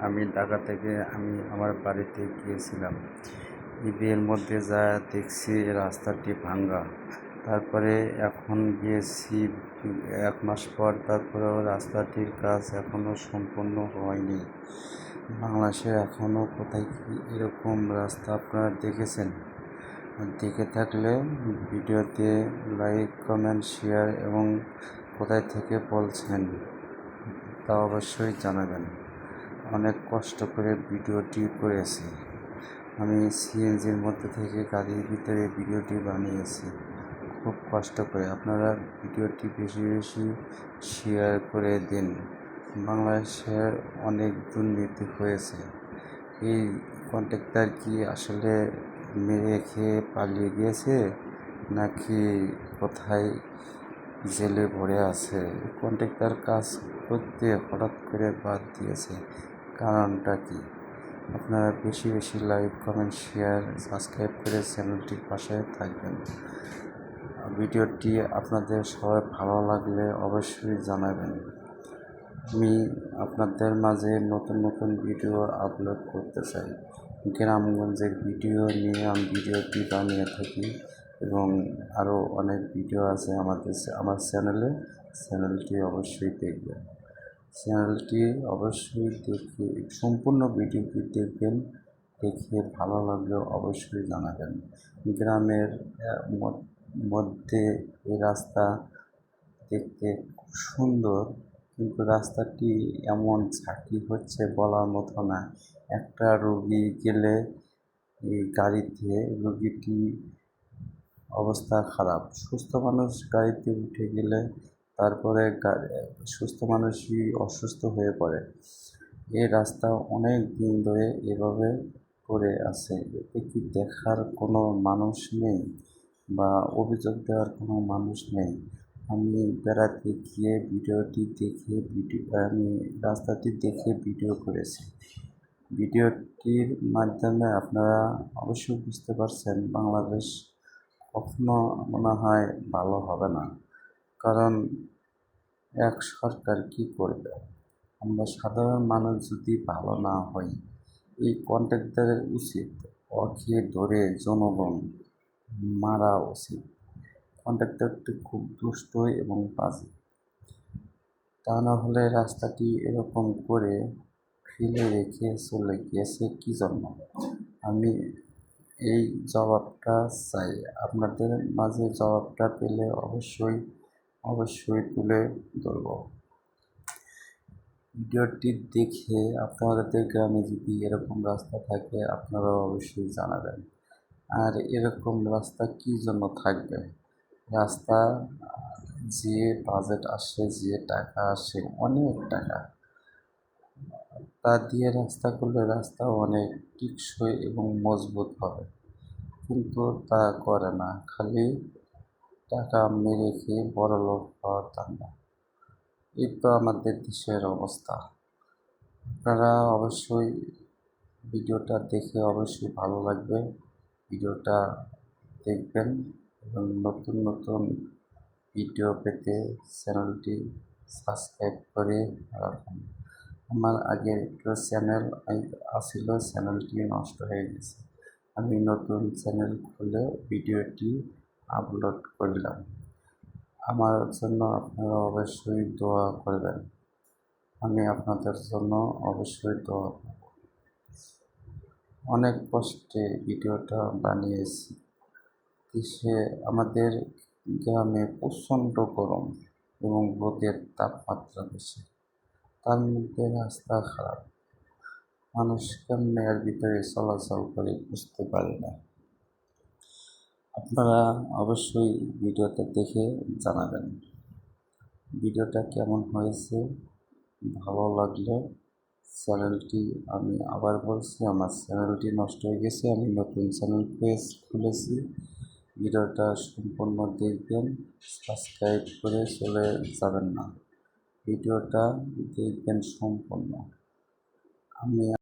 আমি ঢাকা থেকে আমার বাড়িতে গিয়েছিলাম। ঈদের মধ্যে যা দেখছি রাস্তাটি ভাঙা। তারপরে এখন গিয়েছি 1 মাস পর, তারপরেও রাস্তাটির কাজ এখনও সম্পূর্ণ হয়নি। বাংলাদেশে এখনও কোথায় কি এরকম রাস্তা আপনারা দেখেছেন? দেখে থাকলে ভিডিওতে লাইক, কমেন্ট, শেয়ার এবং কোথায় থেকে বলছেন তা অবশ্যই জানাবেন। অনেক কষ্ট করে ভিডিওটি করেছি। আমি সিএনজির মধ্যে থেকে গাড়ির ভিতরে ভিডিওটি বানিয়েছি খুব কষ্ট করে। আপনারা ভিডিওটি বেশি বেশি শেয়ার করে দিন। বাংলাদেশের অনেক দুর্নীতি হয়েছে। এই কন্ট্রাক্টর কি আসলে মেরে খেয়ে পালিয়ে গিয়েছে নাকি কোথায় জেলে ভরে আছে? কন্ট্রাক্টর কাজ করতে হঠাৎ করে বাদ দিয়েছে, কারণটা কি? আপনারা বেশি বেশি লাইক, কমেন্ট, শেয়ার, সাবস্ক্রাইব করে চ্যানেলটির পাশে থাকবেন। ভিডিওটি আপনাদের সবার ভালো লাগলে অবশ্যই জানাবেন। আমি আপনাদের মাঝে নতুন নতুন ভিডিও আপলোড করতে চাই। গ্রামগঞ্জের ভিডিও নিয়ে আমি ভিডিওটি বানিয়ে থাকি এবং আরও অনেক ভিডিও আছে আমার চ্যানেলটি অবশ্যই দেখবেন। চ্যানেলটি অবশ্যই দেখে সম্পূর্ণ ভিডিওটি দেখবেন। দেখে ভালো লাগলে অবশ্যই জানাবেন। গ্রামের মধ্যে এই রাস্তা দেখতে খুব সুন্দর, কিন্তু রাস্তাটি এমন ঝাঁকি হচ্ছে বলার মতো না। একটা রোগী গেলে এই গাড়িতে রোগীটি অবস্থা খারাপ, সুস্থ মানুষ গাড়িতে উঠে গেলে তারপরে সুস্থ মানুষই অসুস্থ হয়ে পড়ে। এই রাস্তা অনেক দিন ধরে এভাবে পড়ে আছে। এতে কি দেখার কোনো মানুষ নেই বা অভিযোগ দেওয়ার কোনো মানুষ নেই? আমি বেড়াতে গিয়ে আমি রাস্তাটি দেখে ভিডিও করেছি। ভিডিওটির মাধ্যমে আপনারা অবশ্যই বুঝতে পারছেন বাংলাদেশ কখনো মনে হয় ভালো হবে না। কারণ এক সরকার কি করবে? আমরা সাধারণ মানুষ যদি ভালো না হই, এই কন্ট্রাক্টরের উচিত ওকে ধরে জনগণ মারা উচিত। কন্ট্রাক্টরটি খুব দুষ্ট এবং বাজে। তা না হলে রাস্তাটি এরকম করে ফেলে রেখে চলে গিয়েছে কী জন্য? আমি এই জবাবটা চাই। আপনাদের মাঝে জবাবটা পেলে অবশ্যই তুলে ধরব। ভিডিওটি দেখে আপনাদের গ্রামে যদি এরকম রাস্তা থাকে আপনারা অবশ্যই জানাবেন। আর এরকম রাস্তা কী জন্য থাকবে? রাস্তা যে বাজেট আসে, যে টাকা আসে, অনেক টাকা, তা দিয়ে রাস্তা করলে রাস্তা অনেক টেকসই এবং মজবুত হবে, কিন্তু তা করে না। খালি টাকা মেরে খেয়ে বড়লোক হওয়ার ধান্দা। এই তো আমাদের দেশের অবস্থা। আপনারা অবশ্যই ভিডিওটা দেখে অবশ্যই ভালো লাগবে। ভিডিওটা দেখবেন এবং নতুন নতুন ভিডিও পেতে চ্যানেলটি সাবস্ক্রাইব করে রাখুন। আমার আগের একটা চ্যানেল ছিল, চ্যানেলটি নষ্ট হয়ে গেছে। আমি নতুন চ্যানেল খুলে ভিডিওটি আপলোড করলাম। আমার জন্য আপনারা অবশ্যই দোয়া করবেন। আমি আপনাদের জন্য অবশ্যই দোয়া করব। অনেক কষ্টে ভিডিওটা বানিয়েছি। আমাদের গ্রামে প্রচণ্ড গরম এবং রোদের তাপমাত্রা বেশি, তার মধ্যে রাস্তা খারাপ। মানুষ কেমনে এর ভিতরে চলাচল করে বুঝতে পারি না। আপনারা অবশ্যই ভিডিওটা দেখে জানাবেন ভিডিওটা কেমন হয়েছে। ভালো লাগলে চ্যানেলটি, আমি আবার বলছি, আমার চ্যানেলটি নষ্ট হয়ে গেছে, আমি নতুন চ্যানেল খুলেছি। ভিডিওটা সম্পূর্ণ দেখবেন, সাবস্ক্রাইব করে চলে যাবেন না। ভিডিওটা দেখবেন সম্পূর্ণ। আমি